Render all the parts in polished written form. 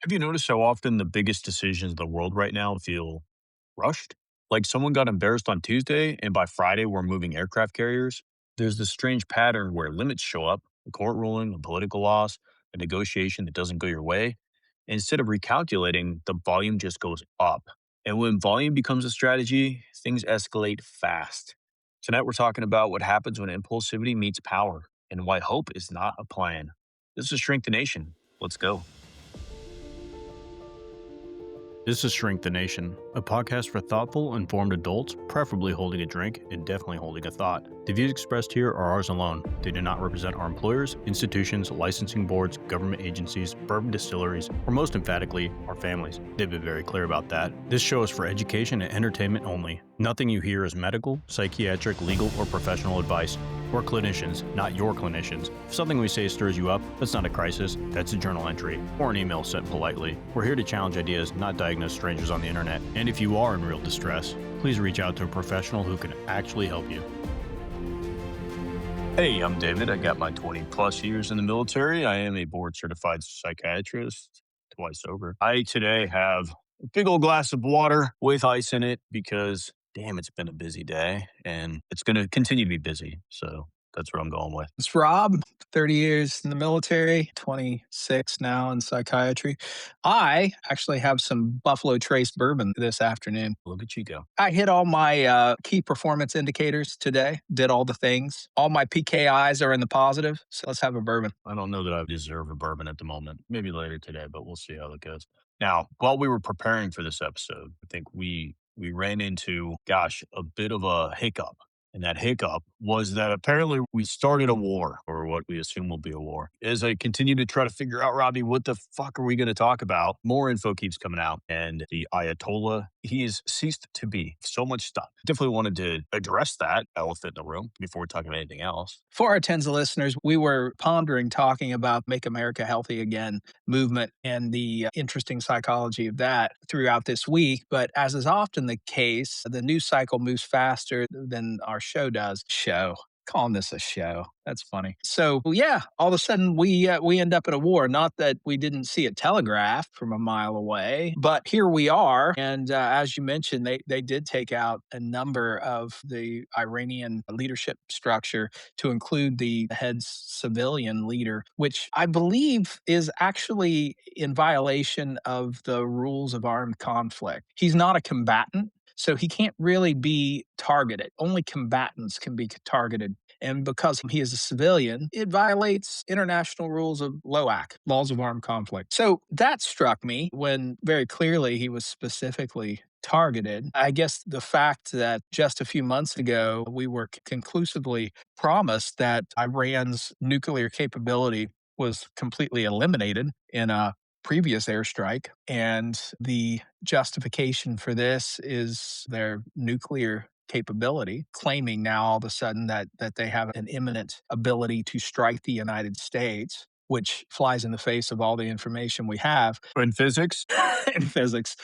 Have you noticed how often the biggest decisions in the world right now feel rushed? Like someone got embarrassed on Tuesday, and by Friday, we're moving aircraft carriers? There's this strange pattern where limits show up, a court ruling, a political loss, a negotiation that doesn't go your way. Instead of recalculating, the volume just goes up. And when volume becomes a strategy, things escalate fast. Tonight, we're talking about what happens when impulsivity meets power and why hope is not a plan. This is Shrink the Nation. Let's go. This is Shrink the Nation, a podcast for thoughtful, informed adults, preferably holding a drink and definitely holding a thought. The views expressed here are ours alone. They do not represent our employers, institutions, licensing boards, government agencies, bourbon distilleries, or most emphatically, our families. They've been very clear about that. This show is for education and entertainment only. Nothing you hear is medical, psychiatric, legal, or professional advice. We're clinicians, not your clinicians. If something we say stirs you up, that's not a crisis, that's a journal entry, or an email sent politely. We're here to challenge ideas, not diagnose strangers on the internet. And if you are in real distress, please reach out to a professional who can actually help you. Hey, I'm David. I got my 20 plus years in the military. I am a board certified psychiatrist, twice over. I today have a big old glass of water with ice in it because damn, it's been a busy day and it's going to continue to be busy. So that's what I'm going with. It's Rob, 30 years in the military, 26 now in psychiatry. I actually have some Buffalo Trace bourbon this afternoon. Look at you go. I hit all my key performance indicators today, did all the things. All my PKIs are in the positive. So let's have a bourbon. I don't know that I deserve a bourbon at the moment. Maybe later today, but we'll see how it goes. Now, while we were preparing for this episode, I think we ran into, gosh, a bit of a hiccup. And that hiccup was that apparently we started a war, or what we assume will be a war. As I continue to try to figure out, Robbie, what the fuck are we going to talk about? More info keeps coming out. And the Ayatollah, he has ceased to be. So much stuff. Definitely wanted to address that elephant in the room before we talk about anything else. For our tens of listeners, we were pondering talking about Make America Healthy Again movement and the interesting psychology of that throughout this week. But as is often the case, the news cycle moves faster than our show does. Show. Calling this a show. That's funny. So yeah, all of a sudden we end up in a war. Not that we didn't see it telegraphed from a mile away, but here we are. And as you mentioned, they did take out a number of the Iranian leadership structure to include the head civilian leader, which I believe is actually in violation of the rules of armed conflict. He's not a combatant. So he can't really be targeted. Only combatants can be targeted. And because he is a civilian, it violates international rules of LOAC, laws of armed conflict. So that struck me when very clearly he was specifically targeted. I guess the fact that just a few months ago, we were conclusively promised that Iran's nuclear capability was completely eliminated in a previous airstrike. And the justification for this is their nuclear capability, claiming now all of a sudden that they have an imminent ability to strike the United States, which flies in the face of all the information we have In physics, in physics.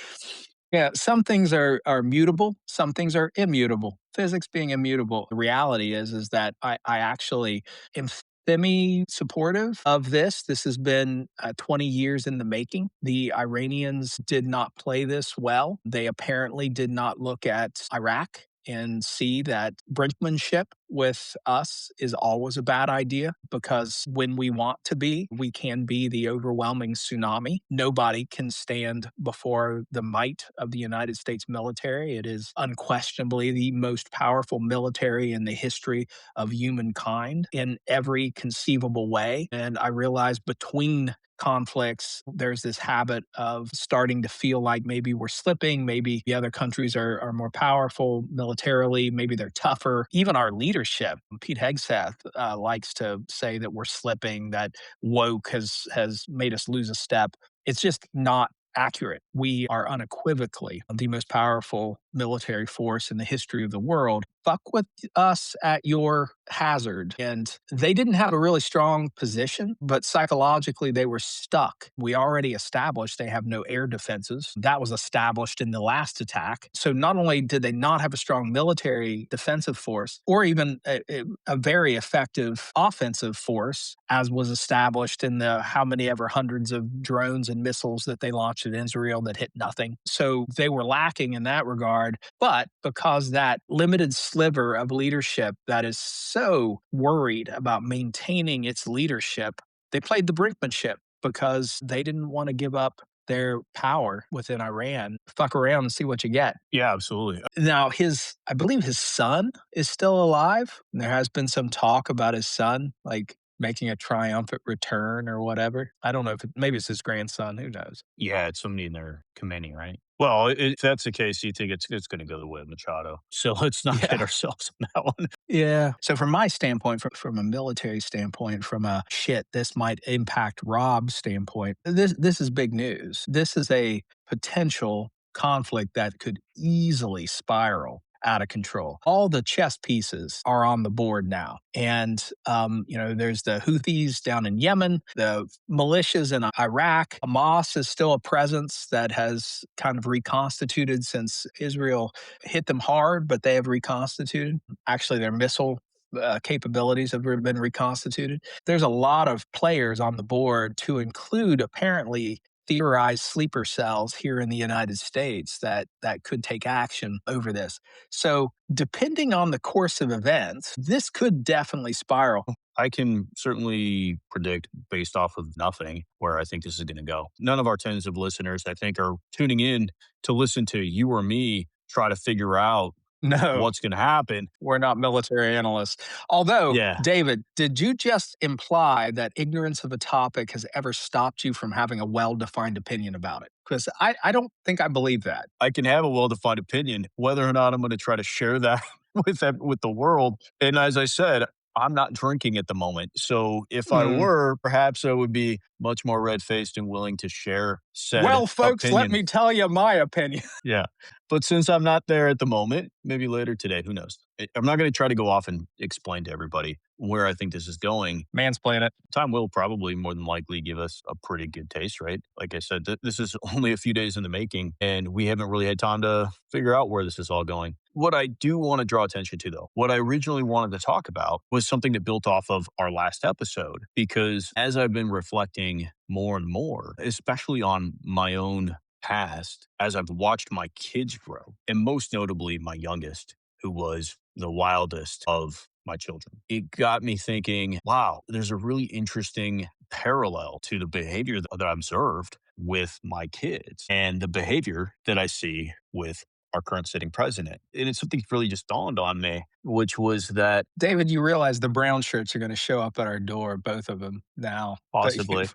Yeah, some things are mutable, some things are immutable. Physics being immutable. The reality is that I actually am semi-supportive of this. This has been 20 years in the making. The Iranians did not play this well. They apparently did not look at Iraq and see that brinkmanship with us is always a bad idea because when we want to be, we can be the overwhelming tsunami. Nobody can stand before the might of the United States military. It is unquestionably the most powerful military in the history of humankind in every conceivable way. And I realize between conflicts, there's this habit of starting to feel like maybe we're slipping, maybe the other countries are more powerful militarily, maybe they're tougher. Even our leadership, Pete Hegseth likes to say that we're slipping, that woke has made us lose a step. It's just not accurate. We are unequivocally the most powerful military force in the history of the world. fuck with us at your hazard. And they didn't have a really strong position, but psychologically they were stuck. We already established they have no air defenses. That was established in the last attack. So not only did they not have a strong military defensive force or even a very effective offensive force, as was established in the how many ever hundreds of drones and missiles that they launched at Israel that hit nothing. So they were lacking in that regard. But because that limited sliver of leadership that is so worried about maintaining its leadership, they played the brinkmanship because they didn't want to give up their power within Iran. Fuck around and see what you get. Yeah, absolutely. Now, I believe his son is still alive. And there has been some talk about his son, like making a triumphant return or whatever. I don't know maybe it's his grandson. Who knows? Yeah, it's somebody in their committee, right? Well, if that's the case, you think it's going to go the way of Machado. So let's not get Yeah. ourselves on that one. Yeah. So, from my standpoint, from a military standpoint, from a shit, this might impact Rob's standpoint, this is big news. This is a potential conflict that could easily spiral out of control. All the chess pieces are on the board now. And, there's the Houthis down in Yemen, the militias in Iraq. Hamas is still a presence that has kind of reconstituted since Israel hit them hard, but they have reconstituted. Actually, their missile capabilities have been reconstituted. There's a lot of players on the board to include apparently theorized sleeper cells here in the United States that could take action over this. So, depending on the course of events, this could definitely spiral. I can certainly predict based off of nothing where I think this is going to go. None of our tens of listeners, I think, are tuning in to listen to you or me try to figure out No, what's going to happen. we're not military analysts. Although, Yeah, David, did you just imply that ignorance of a topic has ever stopped you from having a well defined opinion about it? Because I don't think I believe that. I can have a well-defined opinion. Whether or not I'm going to try to share that with the world. And as I said, I'm not drinking at the moment. So if I Hmm. were, perhaps I would be much more red-faced and willing to share said Well, folks, let opinion. me tell you my opinion. Yeah. But since I'm not there at the moment, maybe later today, who knows? I'm not going to try to go off and explain to everybody where I think this is going. Mansplain it. Time will probably more than likely give us a pretty good taste, right? Like I said, this is only a few days in the making, and we haven't really had time to figure out where this is all going. What I do want to draw attention to, though, what I originally wanted to talk about was something that built off of our last episode, because as I've been reflecting more and more, especially on my own past, as I've watched my kids grow, and most notably my youngest, who was the wildest of my children. It got me thinking, wow, there's a really interesting parallel to the behavior that I observed with my kids and the behavior that I see with our current sitting president. And it's something that really just dawned on me, which was that David, you realize the brown shirts are going to show up at our door, both of them now. That possibly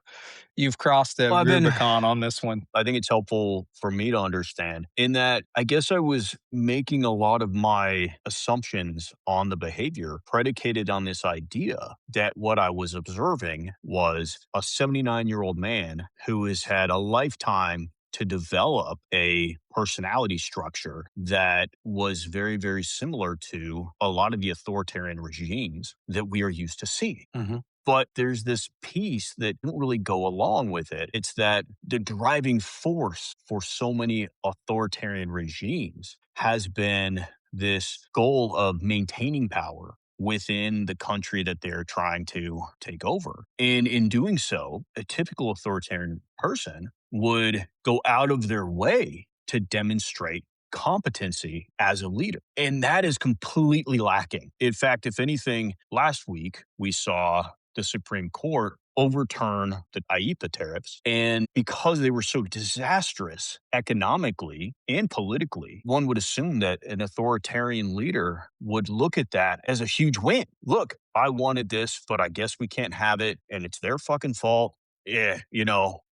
you've crossed the well, Rubicon on this one. I think it's helpful for me to understand in that I guess I was making a lot of my assumptions on the behavior predicated on this idea that what I was observing was a 79-year-old man who has had a lifetime to develop a personality structure that was very, very similar to a lot of the authoritarian regimes that we are used to seeing. Mhm. But there's this piece that didn't really go along with it. It's that the driving force for so many authoritarian regimes has been this goal of maintaining power within the country that they're trying to take over. And in doing so, a typical authoritarian person would go out of their way to demonstrate competency as a leader. And that is completely lacking. In fact, if anything, last week we saw the Supreme Court overturn the IEEPA tariffs. And because they were so disastrous economically and politically, one would assume that an authoritarian leader would look at that as a huge win. Look, I wanted this, but I guess we can't have it, and it's their fucking fault. Yeah,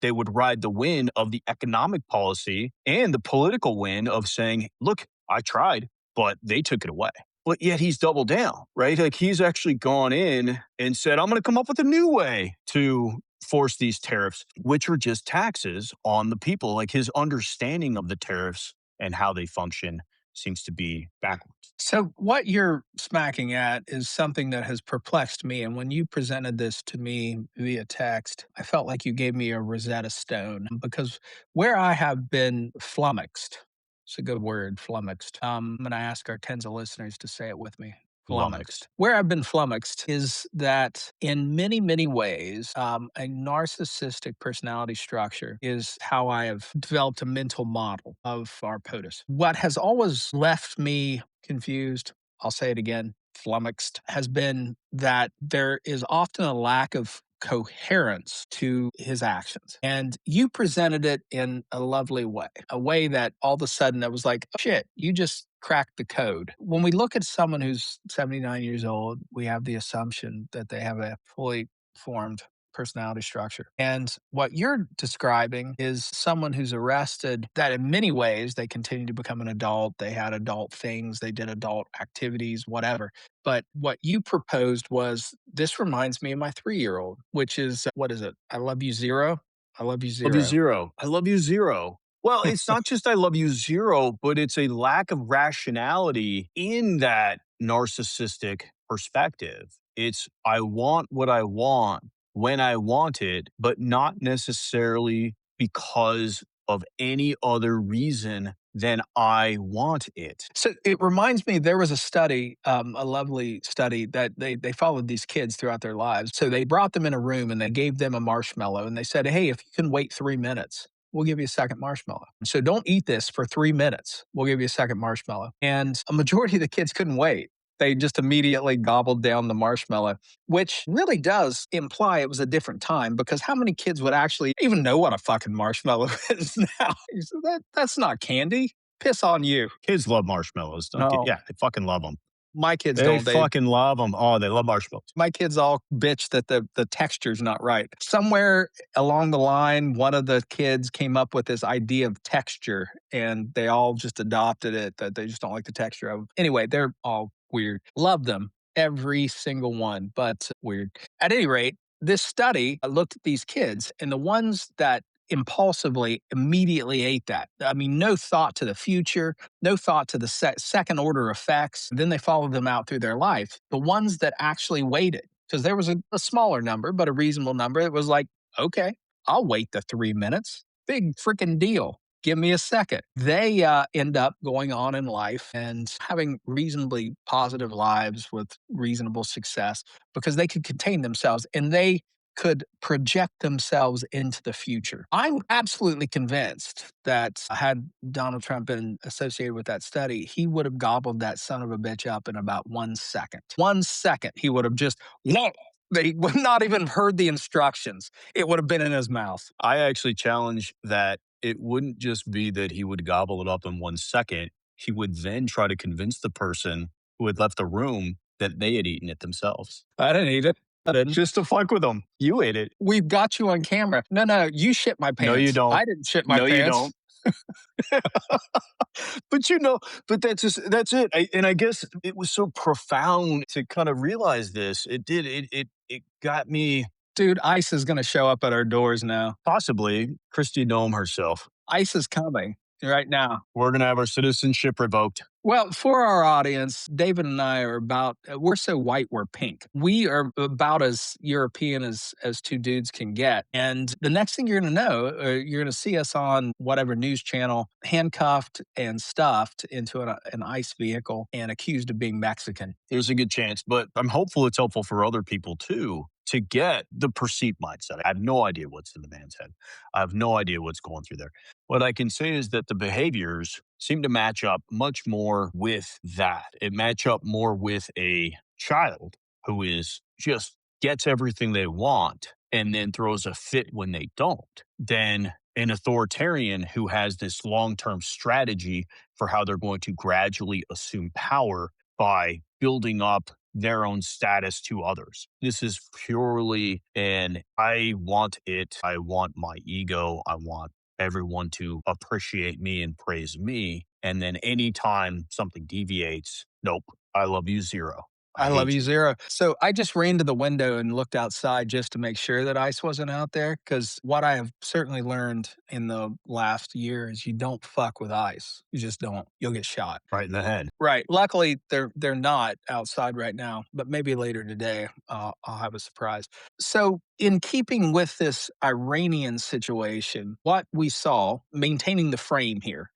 they would ride the win of the economic policy and the political win of saying, look, I tried, but they took it away. But yet he's doubled down, right? Like he's actually gone in and said, I'm going to come up with a new way to force these tariffs, which are just taxes on the people. Like his understanding of the tariffs and how they function seems to be backwards. So, what you're smacking at is something that has perplexed me. And when you presented this to me via text, I felt like you gave me a Rosetta Stone because where I have been flummoxed, it's a good word, flummoxed. I'm going to ask our tens of listeners to say it with me. Lummoxed. Flummoxed. Where I've been flummoxed is that in many, many ways, a narcissistic personality structure is how I have developed a mental model of our POTUS. What has always left me confused, I'll say it again, flummoxed, has been that there is often a lack of coherence to his actions. And you presented it in a lovely way, a way that all of a sudden I was like, oh, shit, you just cracked the code. When we look at someone who's 79 years old, we have the assumption that they have a fully formed personality structure. And what you're describing is someone who's arrested that in many ways they continue to become an adult. They had adult things, they did adult activities, whatever. But what you proposed was this reminds me of my 3 year old, which is what is it? I love you zero. I love you Love you zero. zero. I love you zero. Well, it's not just I love you zero, but it's a lack of rationality in that narcissistic perspective. It's I want what I want when I want it, but not necessarily because of any other reason than I want it. So it reminds me there was a study, a lovely study that they followed these kids throughout their lives. So they brought them in a room and they gave them a marshmallow and they said, "Hey, if you can wait 3 minutes, we'll give you a second marshmallow. So don't eat this for 3 minutes. We'll give you a second marshmallow." And a majority of the kids couldn't wait. They just immediately gobbled down the marshmallow, which really does imply it was a different time because how many kids would actually even know what a fucking marshmallow is now? So that's not candy. Piss on you. Kids love marshmallows. Don't get, No, yeah, they fucking love them. my kids They don't. fucking love them. Oh, they love marshmallows. My kids all bitch that the texture's not right. Somewhere along the line, one of the kids came up with this idea of texture, and they all just adopted it. That they just don't like the texture of. Anyway, they're all weird. Love them, every single one, but weird. At any rate, this study looked at these kids, and the ones that impulsively immediately ate that. I mean, no thought to the future, no thought to the second order effects. Then they followed them out through their life. The ones that actually waited, because there was a smaller number, but a reasonable number, it was like, okay, I'll wait the 3 minutes. Big freaking deal. Give me a second. They end up going on in life and having reasonably positive lives with reasonable success because they could contain themselves and they could project themselves into the future. I'm absolutely convinced that had Donald Trump been associated with that study, he would have gobbled that son of a bitch up in about 1 second. 1 second, he would have just, whoa, they would not even heard the instructions. It would have been in his mouth. I actually challenge that it wouldn't just be that he would gobble it up in 1 second. He would then try to convince the person who had left the room that they had eaten it themselves. I didn't eat it. I didn't. Just to fuck with them. You ate it. We've got you on camera. No, you shit my pants. No, you don't. I didn't shit my No, you pants. don't. But but that's it. And I guess it was so profound to kind of realize this. It did. It got me. Dude, ICE is going to show up at our doors now. Possibly Christy Nome herself. ICE is coming right now. We're gonna have our citizenship revoked. Well, for our audience, David and I are about, we're so white, we're pink. We are about as European as two dudes can get. And the next thing you're going to know, you're going to see us on whatever news channel, handcuffed and stuffed into an ICE vehicle and accused of being Mexican. There's a good chance, but I'm hopeful it's helpful for other people too to get the perceived mindset. I have no idea what's in the man's head. I have no idea what's going through there. What I can say is that the behaviors seem to match up much more with that. It match up more with a child who is just gets everything they want and then throws a fit when they don't than an authoritarian who has this long-term strategy for how they're going to gradually assume power by building up their own status to others. This is purely an I want it. I want my ego. I want everyone to appreciate me and praise me. And then anytime something deviates, nope, I love you zero. I I love hate you, you. Zero. So I just ran to the window and looked outside just to make sure that ice wasn't out there. Because what I have certainly learned in the last year is you don't fuck with ice. You just don't. You'll get shot. Right in the head. Right. Luckily, they're not outside right now, but maybe later today I'll have a surprise. So, in keeping with this Iranian situation, what we saw, maintaining the frame here,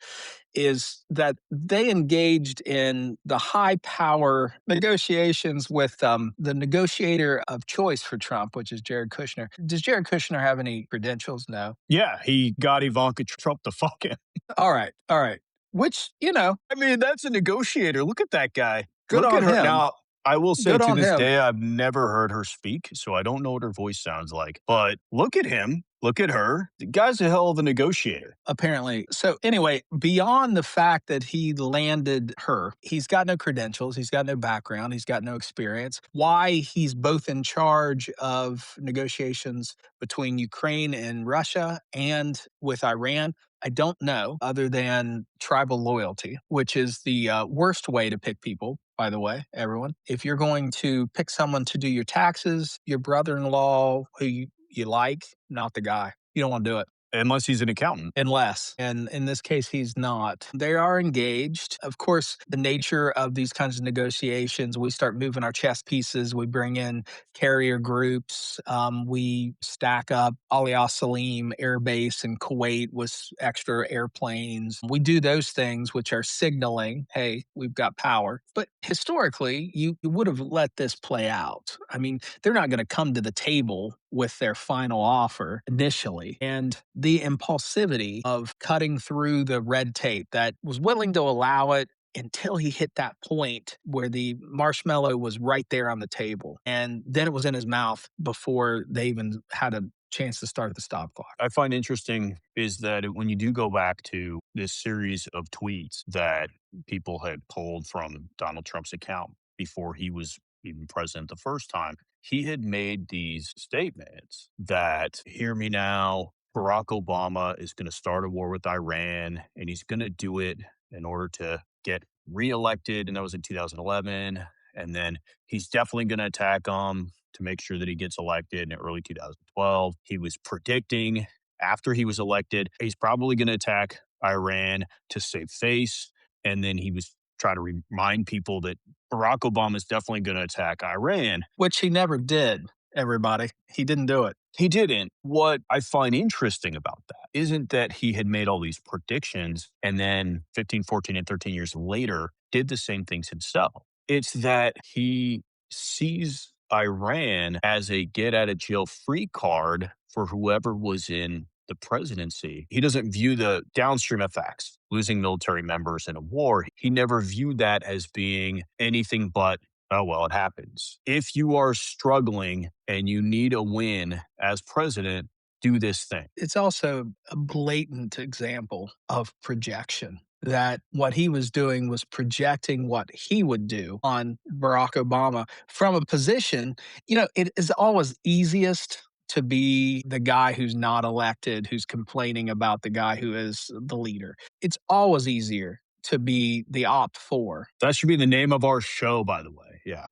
is that they engaged in the high power negotiations with the negotiator of choice for Trump, which is Jared Kushner. Does Jared Kushner have any credentials? No. Yeah, he got Ivanka Trump to fuck him. All right. All right. Which, I mean, that's a negotiator. Look at that guy. good Look at on her. him. Now, I will say Good to on this him. day, I've never heard her speak, so I don't know what her voice sounds like. But look at him. Look at her. The guy's a hell of a negotiator. Apparently. So anyway, beyond the fact that he landed her, he's got no credentials, he's got no background, he's got no experience. Why he's both in charge of negotiations between Ukraine and Russia and with Iran, I don't know, other than tribal loyalty, which is the worst way to pick people. By the way, everyone, if you're going to pick someone to do your taxes, your brother-in-law who you like, not the guy. You don't want to do it. Unless he's an accountant. Unless, and in this case, he's not. They are engaged. Of course, the nature of these kinds of negotiations, we start moving our chess pieces. We bring in carrier groups. We stack up Ali Al Salim Air Base in Kuwait with extra airplanes. We do those things, which are signaling, hey, we've got power. But historically, you would have let this play out. I mean, they're not going to come to the table with their final offer initially. And the impulsivity of cutting through the red tape that was willing to allow it until he hit that point where the marshmallow was right there on the table. And then it was in his mouth before they even had a chance to start the stop clock. I find interesting is that when you do go back to this series of tweets that people had pulled from Donald Trump's account before he was even president the first time, he had made these statements that, hear me now, Barack Obama is going to start a war with Iran and he's going to do it in order to get reelected. And that was in 2011. And then he's definitely going to attack them to make sure that he gets elected in early 2012. He was predicting after he was elected, he's probably going to attack Iran to save face. And then he was trying to remind people that Barack Obama is definitely going to attack Iran. Which he never did, everybody. He didn't do it. He didn't. What I find interesting about that isn't that he had made all these predictions and then 15, 14, and 13 years later did the same things himself. It's that he sees Iran as a get out of jail free card for whoever was in the presidency. He doesn't view the downstream effects, losing military members in a war. He never viewed that as being anything but, oh, well, it happens. If you are struggling and you need a win as president, do this thing. It's also a blatant example of projection. That what he was doing was projecting what he would do on Barack Obama from a position, it is always easiest to be the guy who's not elected, who's complaining about the guy who is the leader. It's always easier to be the op four. That should be the name of our show, by the way. Yeah.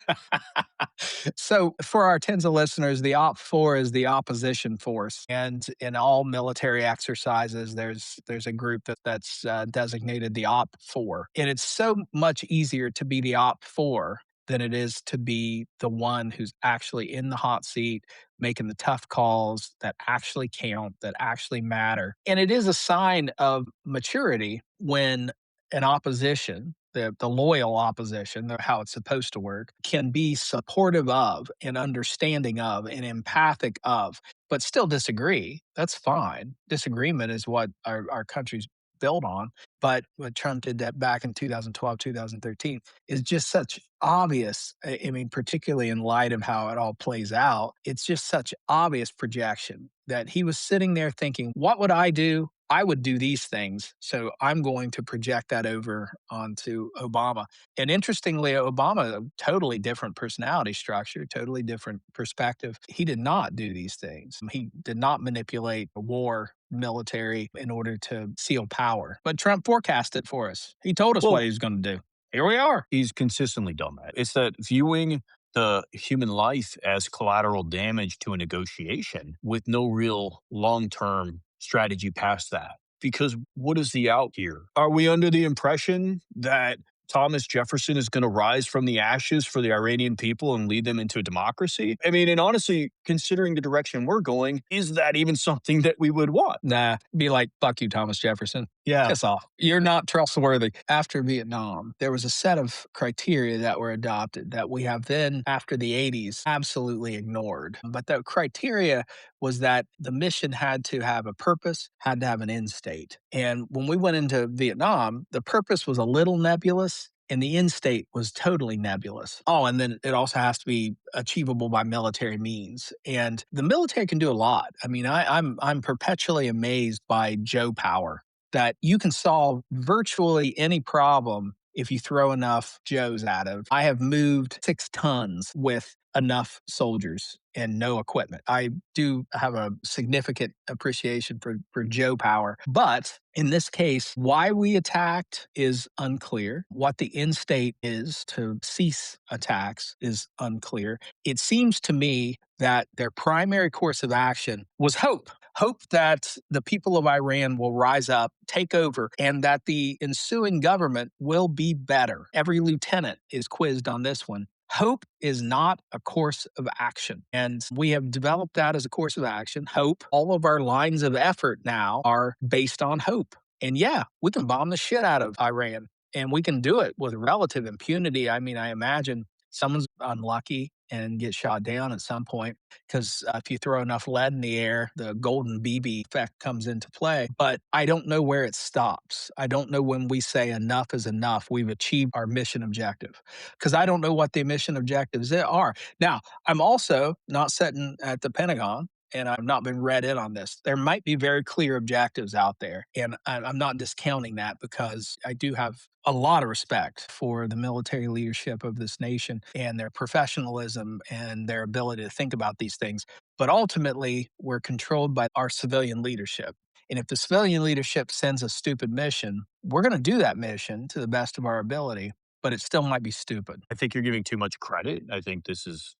So, for our tens of listeners, the Op 4 is the opposition force. And in all military exercises, there's a group that's designated the Op 4. And it's so much easier to be the Op 4 than it is to be the one who's actually in the hot seat, making the tough calls that actually count, that actually matter. And it is a sign of maturity when an opposition, the loyal opposition, how it's supposed to work, can be supportive of and understanding of and empathic of, but still disagree. That's fine. Disagreement is what our country's built on. But what Trump did that back in 2012, 2013 is just such obvious. I mean, particularly in light of how it all plays out, it's just such obvious projection that he was sitting there thinking, what would I do? I would do these things. So I'm going to project that over onto Obama. And interestingly, Obama, a totally different personality structure, totally different perspective. He did not do these things. He did not manipulate war, military in order to seal power. But Trump forecasted for us. He told us what he was going to do. here we are. He's consistently done that. It's that viewing the human life as collateral damage to a negotiation with no real long term strategy past that. Because what is the out here? Are we under the impression that Thomas Jefferson is going to rise from the ashes for the Iranian people and lead them into a democracy? I mean, and honestly, considering the direction we're going, is that even something that we would want? Nah, be like, fuck you, Thomas Jefferson. Yeah. Piss off. You're not trustworthy. After Vietnam, there was a set of criteria that were adopted that we have then, after the 80s, absolutely ignored. But the criteria was that the mission had to have a purpose, had to have an end state. And when we went into Vietnam, the purpose was a little nebulous and the end state was totally nebulous. Oh, and then it also has to be achievable by military means. And the military can do a lot. I mean, I'm perpetually amazed by Joe power that you can solve virtually any problem if you throw enough Joes at it. I have moved 6 tons with enough soldiers and no equipment. I do have a significant appreciation for Joe power. But in this case, why we attacked is unclear. What the end state is to cease attacks is unclear. It seems to me that their primary course of action was hope. Hope that the people of Iran will rise up, take over, and that the ensuing government will be better. Every lieutenant is quizzed on this one. Hope is not a course of action. And we have developed that as a course of action. Hope. All of our lines of effort now are based on hope. And yeah, we can bomb the shit out of Iran and we can do it with relative impunity. I mean, I imagine someone's unlucky and get shot down at some point because if you throw enough lead in the air, the golden BB effect comes into play. But I don't know where it stops. I don't know when we say enough is enough, we've achieved our mission objective because I don't know what the mission objectives are. Now, I'm also not sitting at the Pentagon and I've not been read in on this. There might be very clear objectives out there, and I'm not discounting that because I do have a lot of respect for the military leadership of this nation and their professionalism and their ability to think about these things. But ultimately, we're controlled by our civilian leadership. And if the civilian leadership sends a stupid mission, we're going to do that mission to the best of our ability, but it still might be stupid. I think you're giving too much credit. I think this is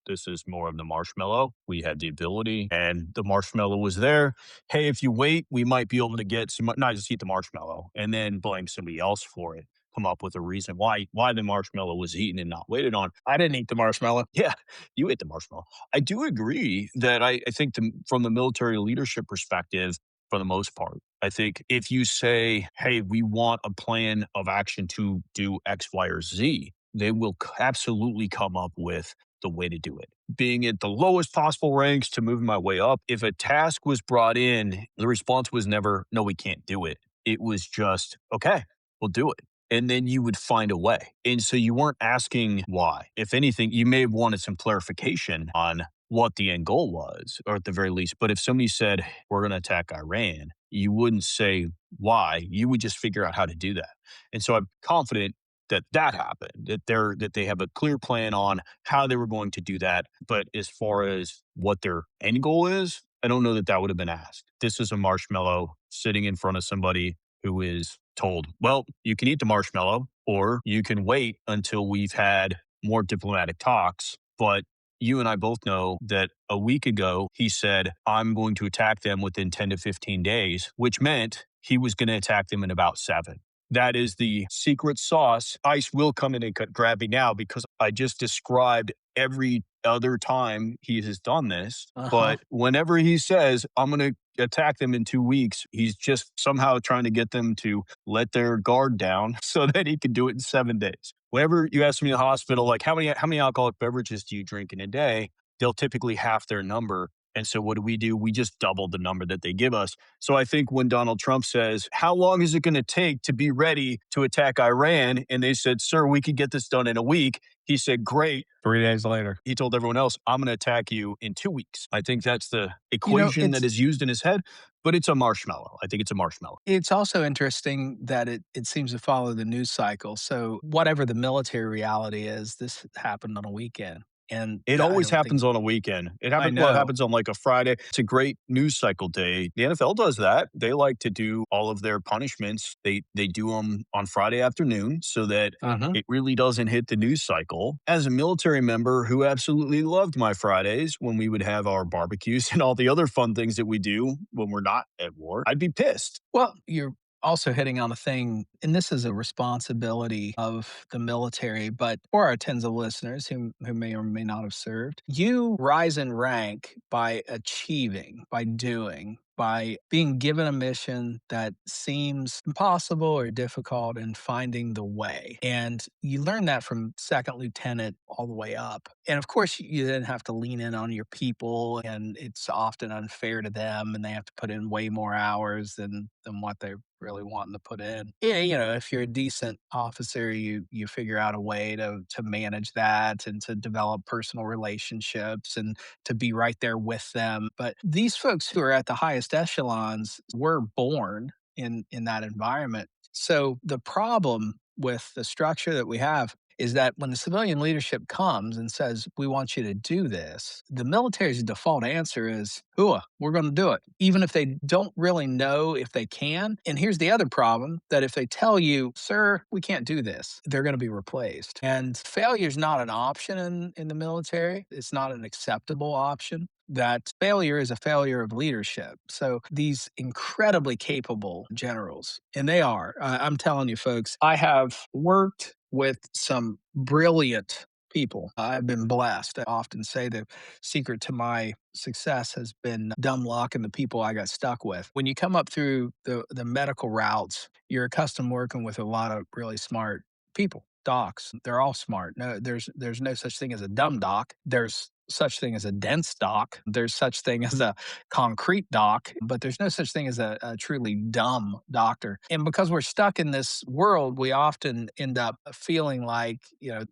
more of the marshmallow. We had the ability, and the marshmallow was there. Hey, if you wait, we might be able to get some. Not just eat the marshmallow and then blame somebody else for it. Come up with a reason why the marshmallow was eaten and not waited on. I didn't eat the marshmallow. Yeah, you ate the marshmallow. I do agree that I think from the military leadership perspective, for the most part, I think if you say, hey, we want a plan of action to do X, Y, or Z, they will absolutely come up with the way to do it. Being at the lowest possible ranks to moving my way up. If a task was brought in, the response was never, no, we can't do it. It was just, okay, we'll do it. And then you would find a way. And so you weren't asking why. If anything, you may have wanted some clarification on what the end goal was, or at the very least. But if somebody said, we're going to attack Iran, you wouldn't say why. You would just figure out how to do that. And so I'm confident that that happened, that they have a clear plan on how they were going to do that. But as far as what their end goal is, I don't know that that would have been asked. This is a marshmallow sitting in front of somebody who is told, well, you can eat the marshmallow or you can wait until we've had more diplomatic talks. But you and I both know that a week ago, he said, I'm going to attack them within 10 to 15 days, which meant he was going to attack them in about 7. That is the secret sauce. ICE will come in and grab me now because I just described every other time he has done this. But whenever he says, I'm going to attack them in 2 weeks, he's just somehow trying to get them to let their guard down so that he can do it in 7 days. Whenever you ask me in the hospital, like how many alcoholic beverages do you drink in a day? They'll typically half their number. And so what do? We just double the number that they give us. So I think when Donald Trump says, how long is it going to take to be ready to attack Iran? And they said, sir, we could get this done in a week. He said, great. 3 days later, He told everyone else, I'm going to attack you in 2 weeks. I think that's the equation that is used in his head, but it's a marshmallow. I think it's a marshmallow. It's also interesting that it seems to follow the news cycle. So whatever the military reality is, this happened on a weekend. And It I always don't think happens on a weekend. I It know. happens on, like, a Friday. It's a great news cycle day. The NFL does that. They like to do all of their punishments. They do them on Friday afternoon so that Mhm. it really doesn't hit the news cycle. As a military member who absolutely loved my Fridays when we would have our barbecues and all the other fun things that we do when we're not at war, I'd be pissed. Well, you're also hitting on a thing, and this is a responsibility of the military, but for our tens of listeners who may or may not have served, you rise in rank by achieving, by doing, by being given a mission that seems impossible or difficult and finding the way. And you learn that from second lieutenant all the way up. And of course, you then have to lean in on your people, and it's often unfair to them, and they have to put in way more hours than what they're really wanting to put in. Yeah, if you're a decent officer, you figure out a way to manage that and to develop personal relationships and to be right there with them. But these folks who are at the highest echelons were born in that environment. So the problem with the structure that we have is that when the civilian leadership comes and says, we want you to do this, the military's default answer is, hooah, we're going to do it, even if they don't really know if they can. And here's the other problem that if they tell you, sir, we can't do this, they're going to be replaced. And failure is not an option in the military, it's not an acceptable option. That failure is a failure of leadership. So these incredibly capable generals, and they are, I'm telling you, folks, I have worked with some brilliant people. I've been blessed. I often say the secret to my success has been dumb luck and the people I got stuck with. When you come up through the medical routes, you're accustomed working with a lot of really smart people. Docs, they're all smart. No, there's no such thing as a dumb doc. There's such thing as a dense doc. There's such thing as a concrete doc, but there's no such thing as a truly dumb doctor. And because we're stuck in this world, we often end up feeling like,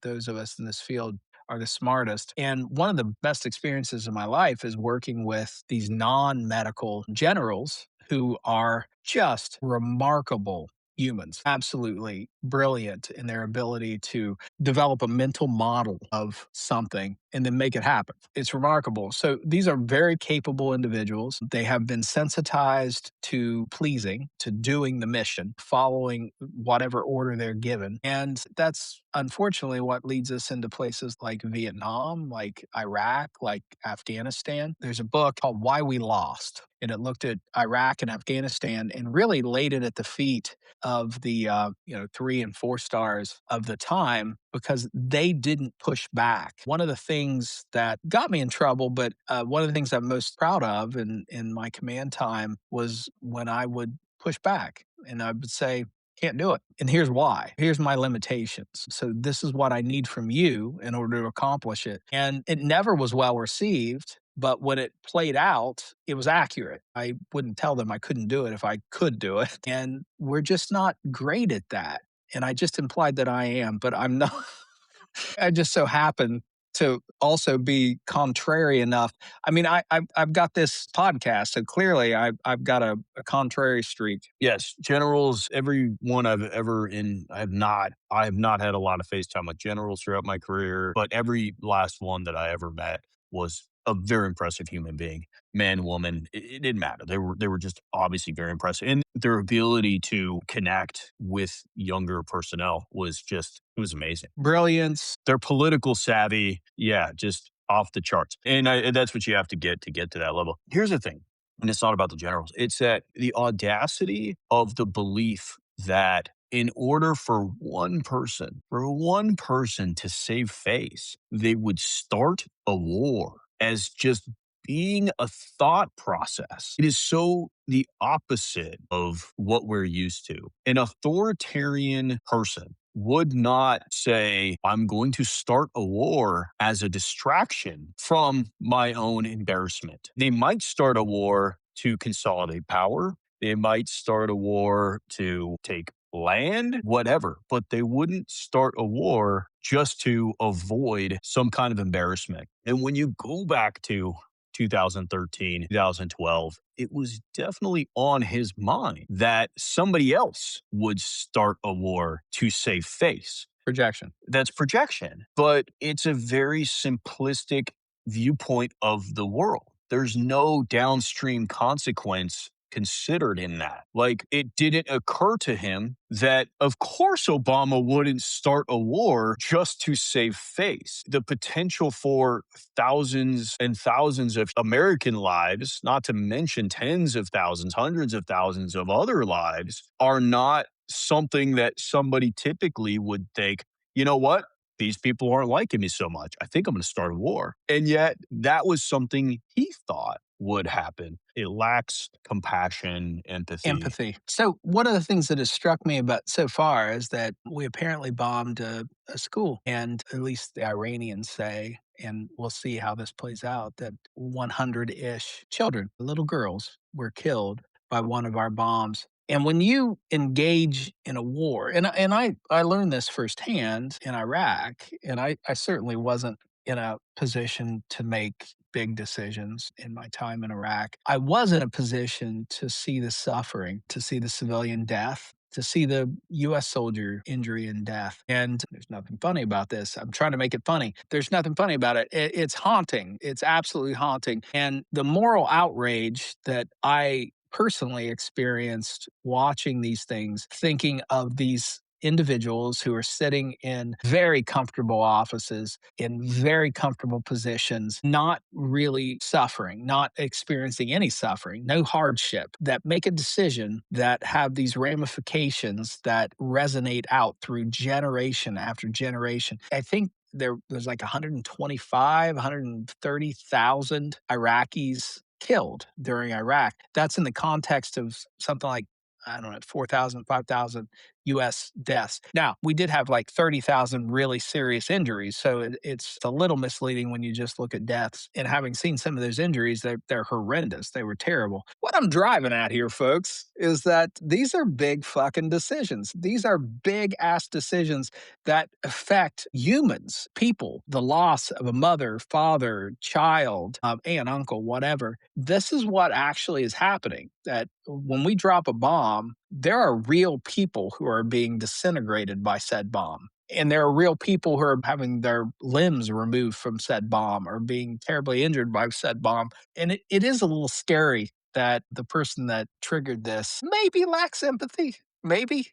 those of us in this field are the smartest. And one of the best experiences of my life is working with these non medical generals who are just remarkable humans, absolutely brilliant in their ability to develop a mental model of something and then make it happen. It's remarkable. So these are very capable individuals. They have been sensitized to pleasing, to doing the mission, following whatever order they're given. And that's unfortunately what leads us into places like Vietnam, like Iraq, like Afghanistan. There's a book called Why We Lost, and it looked at Iraq and Afghanistan and really laid it at the feet of the 3 and 4 stars of the time because they didn't push back. One of the things that got me in trouble, but one of the things I'm most proud of in my command time was when I would push back and I would say, can't do it. And here's why. Here's my limitations. So this is what I need from you in order to accomplish it. And it never was well received. But when it played out, it was accurate. I wouldn't tell them I couldn't do it if I could do it. And we're just not great at that. And I just implied that I am, but I'm not. I just so happen to also be contrary enough. I mean, I've got this podcast, so clearly I've got a contrary streak. Yes, generals, everyone I've ever in I have not had a lot of face time with generals throughout my career, but every last one that I ever met was a very impressive human being, man, woman, it didn't matter. They were just obviously very impressive. And their ability to connect with younger personnel was just it was amazing. Brilliance. Their political savvy, yeah, just off the charts. And that's what you have to get to that level. Here's the thing, and it's not about the generals. It's that the audacity of the belief that in order for one person to save face, they would start a war as just being a thought process. It is so the opposite of what we're used to. An authoritarian person would not say, I'm going to start a war as a distraction from my own embarrassment. They might start a war to consolidate power. They might start a war to take land, whatever, but they wouldn't start a war just to avoid some kind of embarrassment. And when you go back to 2013, 2012, it was definitely on his mind that somebody else would start a war to save face. Projection. That's projection, but it's a very simplistic viewpoint of the world. There's no downstream consequence considered in that. Like, it didn't occur to him that, of course, Obama wouldn't start a war just to save face. The potential for thousands and thousands of American lives, not to mention tens of thousands, hundreds of thousands of other lives, are not something that somebody typically would think, you know what? These people aren't liking me so much. I think I'm going to start a war. And yet, that was something he thought would happen. It lacks compassion, empathy. Empathy. So, one of the things that has struck me about so far is that we apparently bombed a school, and at least the Iranians say, and we'll see how this plays out, that 100 ish children, little girls, were killed by one of our bombs. And when you engage in a war, and I learned this firsthand in Iraq, and I certainly wasn't in a position to make big decisions in my time in Iraq. I was in a position to see the suffering, to see the civilian death, to see the US soldier injury and death. And there's nothing funny about this. I'm trying to make it funny. There's nothing funny about it. It's haunting. It's absolutely haunting. And the moral outrage that I personally experienced watching these things, thinking of these individuals who are sitting in very comfortable offices, in very comfortable positions, not really suffering, not experiencing any suffering, no hardship, that make a decision that have these ramifications that resonate out through generation after generation. I think there's like 125, 130,000 Iraqis killed during Iraq. That's in the context of something like, I don't know, 4,000, 5,000 US deaths. Now, we did have like 30,000 really serious injuries. So it's a little misleading when you just look at deaths. And having seen some of those injuries, they're horrendous. They were terrible. What I'm driving at here, folks, is that these are big fucking decisions. These are big ass decisions that affect humans, people, the loss of a mother, father, child, aunt, uncle, whatever. This is what actually is happening. That when we drop a bomb, there are real people who are being disintegrated by said bomb. And there are real people who are having their limbs removed from said bomb or being terribly injured by said bomb. And it is a little scary that the person that triggered this maybe lacks empathy. Maybe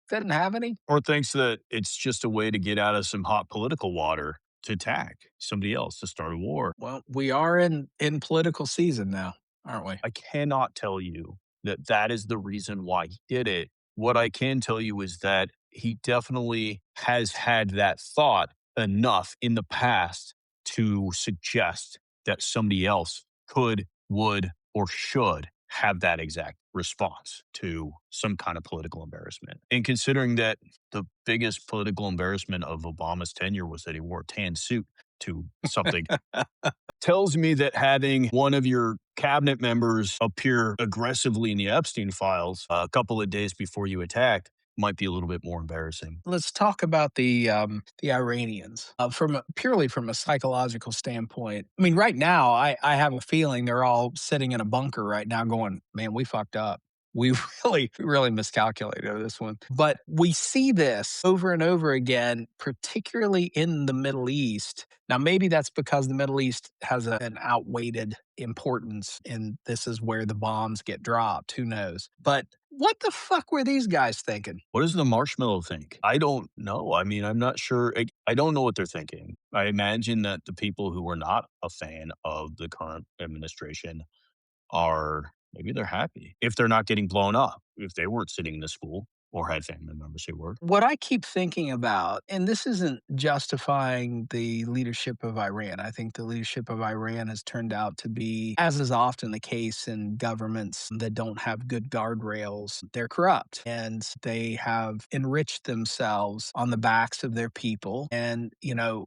didn't have any. Or thinks that it's just a way to get out of some hot political water to attack somebody else, to start a war. Well, we are in political season now, aren't we? I cannot tell you that that is the reason why he did it. What I can tell you is that he definitely has had that thought enough in the past to suggest that somebody else could, would, or should have that exact response to some kind of political embarrassment. And considering that the biggest political embarrassment of Obama's tenure was that he wore a tan suit to something, tells me that having one of your cabinet members appear aggressively in the Epstein files a couple of days before you attacked might be a little bit more embarrassing. Let's talk about the Iranians purely from a psychological standpoint. I mean, right now, I have a feeling they're all sitting in a bunker right now, going, "Man, we fucked up. We really miscalculated this one." But we see this over and over again, particularly in the Middle East. Now, maybe that's because the Middle East has an outweighed importance, and this is where the bombs get dropped. Who knows? But what the fuck were these guys thinking? What does the marshmallow think? I don't know. I mean, I'm not sure. I don't know what they're thinking. I imagine that the people who are not a fan of the current administration are, maybe they're happy if they're not getting blown up, if they weren't sitting in the school or had family members who were. What I keep thinking about, and this isn't justifying the leadership of Iran. I think the leadership of Iran has turned out to be, as is often the case in governments that don't have good guardrails, they're corrupt and they have enriched themselves on the backs of their people. And,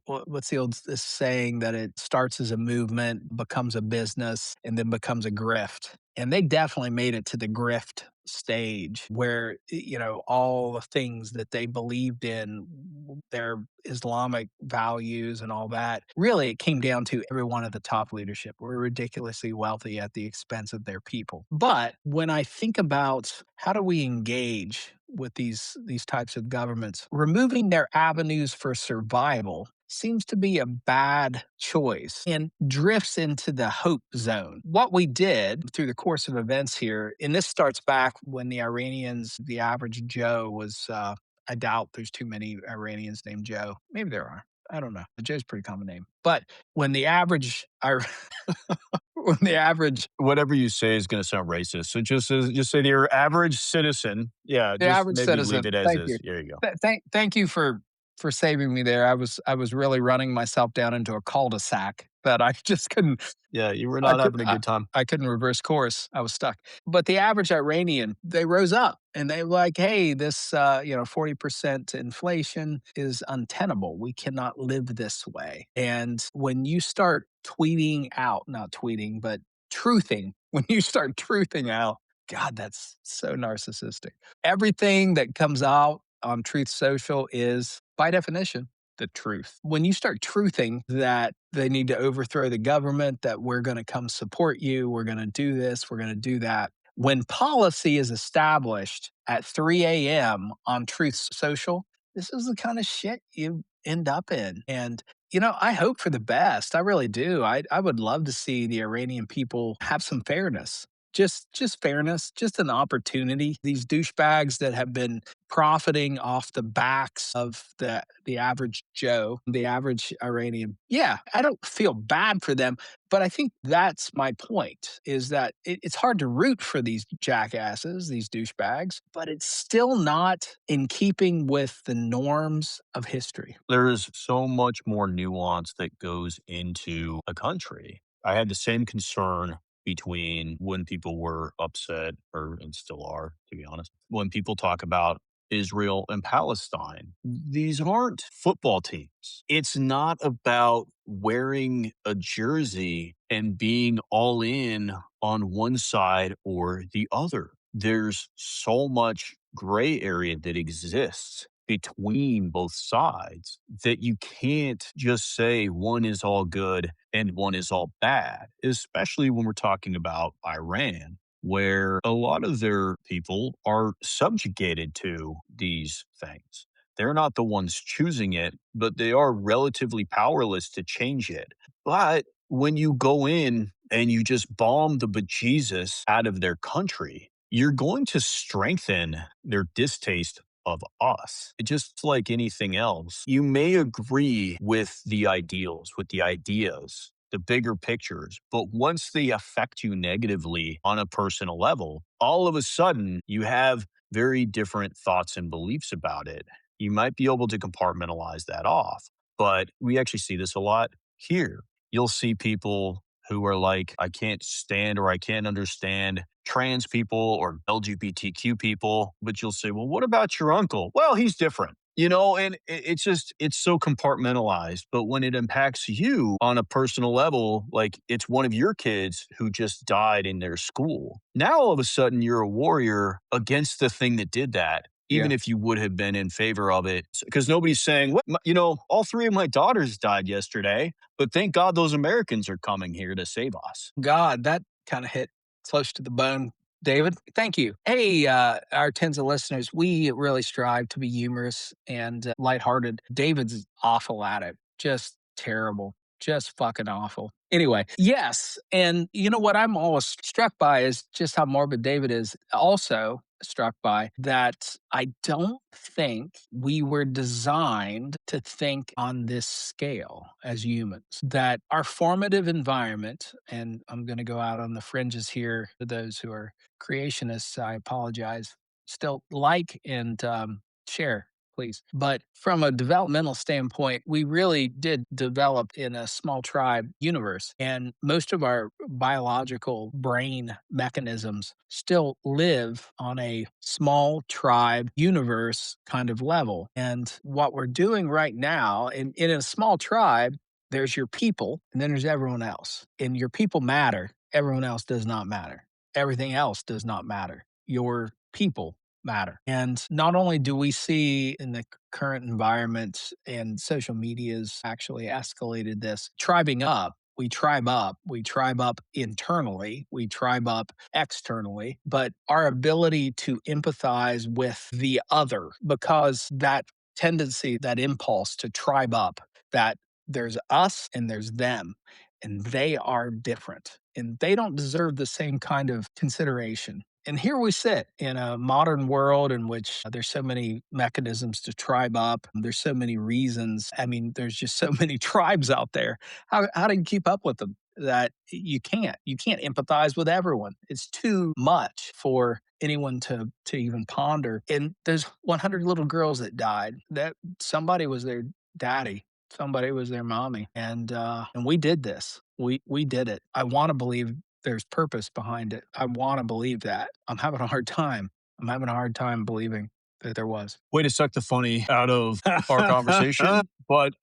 what's the old saying that it starts as a movement, becomes a business, and then becomes a grift? And they definitely made it to the grift stage where, all the things that they believed in, their Islamic values and all that, really it came down to everyone at the top leadership were ridiculously wealthy at the expense of their people. But when I think about how do we engage with these types of governments. Removing their avenues for survival seems to be a bad choice and drifts into the hope zone. What we did through the course of events here, and this starts back when the Iranians, the average Joe was, I doubt there's too many Iranians named Joe. Maybe there are. I don't know. Joe's a pretty common name. But when the average, when the average, Whatever you say is going to sound racist. So just say your average citizen. Yeah, the just average maybe leave citizen, it as thank you. is. There you go. Thank you for saving me there. I was really running myself down into a cul-de-sac that I just couldn't Yeah, you were I not could having a I good time. I couldn't reverse course. I was stuck. But the average Iranian, they rose up and they were like, "Hey, this 40% inflation is untenable. We cannot live this way." And when you start tweeting out, not tweeting, but truthing, when you start truthing out, God, that's so narcissistic. Everything that comes out on Truth Social is, by definition, the truth. When you start truthing that they need to overthrow the government, that we're going to come support you, we're going to do this, we're going to do that. When policy is established at 3 a.m. on Truth Social, this is the kind of shit you end up in. And I hope for the best. I really do. I would love to see the Iranian people have some fairness. Just fairness, just an opportunity. These douchebags that have been profiting off the backs of the average Joe, the average Iranian. Yeah, I don't feel bad for them, but I think that's my point is that it's hard to root for these jackasses, these douchebags, but it's still not in keeping with the norms of history. There is so much more nuance that goes into a country. I had the same concern between when people were upset, or and still are, to be honest, when people talk about Israel and Palestine. These aren't football teams. It's not about wearing a jersey and being all in on one side or the other. There's so much gray area that exists between both sides that you can't just say one is all good and one is all bad, especially when we're talking about Iran, where a lot of their people are subjugated to these things. They're not the ones choosing it, but they are relatively powerless to change it. But when you go in and you just bomb the bejesus out of their country, you're going to strengthen their distaste of us. Just like anything else, you may agree with the ideals, with the ideas, the bigger pictures, but once they affect you negatively on a personal level, all of a sudden you have very different thoughts and beliefs about it. You might be able to compartmentalize that off, but we actually see this a lot here. You'll see people who are like, I can't stand or I can't understand trans people or LGBTQ people, but you'll say, well, what about your uncle? Well, he's different. And it's so compartmentalized. But when it impacts you on a personal level, like it's one of your kids who just died in their school. Now, all of a sudden, you're a warrior against the thing that did that, Yeah. even if you would have been in favor of it. Because nobody's saying, all three of my daughters died yesterday, but thank God those Americans are coming here to save us. God, that kind of hit close to the bone, David. Thank you. Hey, our tens of listeners, we really strive to be humorous and lighthearted. David's awful at it, just terrible, just fucking awful. Anyway, yes. And you know what I'm always struck by is just how morbid David is. Also, struck by that I don't think we were designed to think on this scale as humans. That our formative environment, and I'm going to go out on the fringes here to those who are creationists, I apologize, still like and share. Please. But from a developmental standpoint, we really did develop in a small tribe universe. And most of our biological brain mechanisms still live on a small tribe universe kind of level. And what we're doing right now in a small tribe, there's your people and then there's everyone else. And your people matter. Everyone else does not matter. Everything else does not matter. Your people matter. And not only do we see in the current environment and social media's actually escalated this tribing up, We tribe up. We tribe up internally. We tribe up externally. But our ability to empathize with the other, because that tendency, that impulse to tribe up, that there's us and there's them, and they are different and they don't deserve the same kind of consideration. And here we sit in a modern world in which there's so many mechanisms to tribe up. There's so many reasons. I mean, there's just so many tribes out there. How do you keep up with them? That you can't. You can't empathize with everyone. It's too much for anyone to even ponder. And there's 100 little girls that died. That somebody was their daddy. Somebody was their mommy, and we did this. We did it. I want to believe there's purpose behind it. I want to believe that. I'm having a hard time. I'm having a hard time believing that there was. Way to suck the funny out of our conversation. But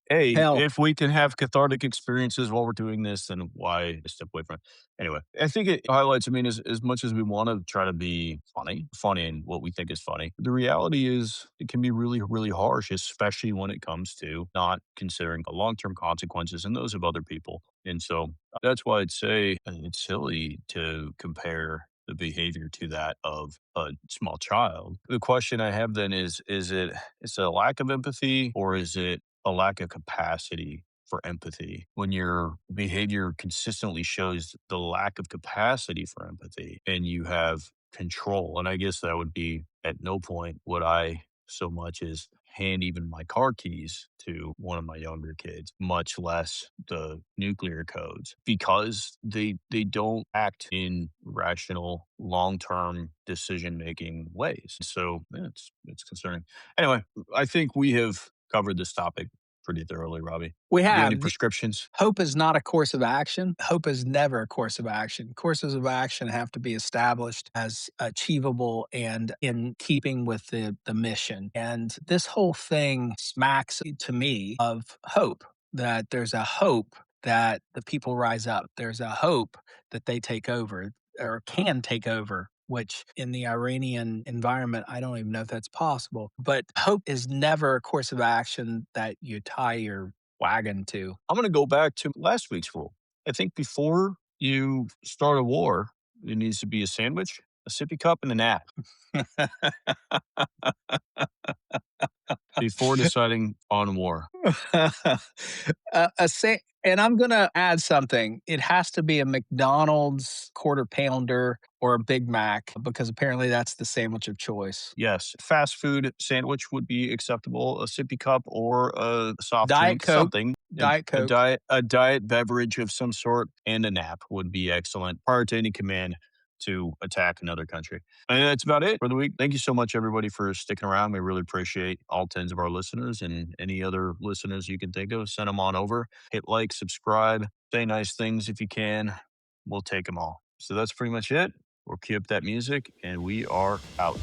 hey, Hell, if we can have cathartic experiences while we're doing this, then why step away from it? Anyway, I think it highlights, I mean, as much as we want to try to be funny in what we think is funny, the reality is it can be really, really harsh, especially when it comes to not considering the long term consequences and those of other people. And so that's why I'd say it's silly to compare the behavior to that of a small child. The question I have then is it a lack of empathy, or is it a lack of capacity for empathy? When your behavior consistently shows the lack of capacity for empathy and you have control, and I guess that would be, at no point would I so much as hand even my car keys to one of my younger kids, much less the nuclear codes, because they don't act in rational, long-term decision-making ways. So yeah, it's concerning. Anyway, I think we have covered this topic pretty thoroughly, Robbie. we Do you have any have. prescriptions? Hope is not a course of action. Hope is never a course of action. Courses of action have to be established as achievable and in keeping with the mission. And this whole thing smacks to me of hope, that there's a hope that the people rise up. There's a hope that they take over or can take over, which in the Iranian environment, I don't even know if that's possible. But hope is never a course of action that you tie your wagon to. I'm going to go back to last week's rule. I think before you start a war, there needs to be a sandwich, a sippy cup, and a nap before deciding on war. And I'm gonna add something. It has to be a McDonald's quarter pounder or a Big Mac because apparently that's the sandwich of choice. Yes, fast food sandwich would be acceptable, a sippy cup or a soft Diet drink, Coke, something. Diet Coke. A diet beverage of some sort, and a nap would be excellent prior to any command to attack another country. And that's about it for the week. Thank you so much, everybody, for sticking around. We really appreciate all tens of our listeners, and any other listeners you can think of, send them on over. Hit like, subscribe, say nice things if you can. We'll take them all. So that's pretty much it. We'll cue up that music, and we are out.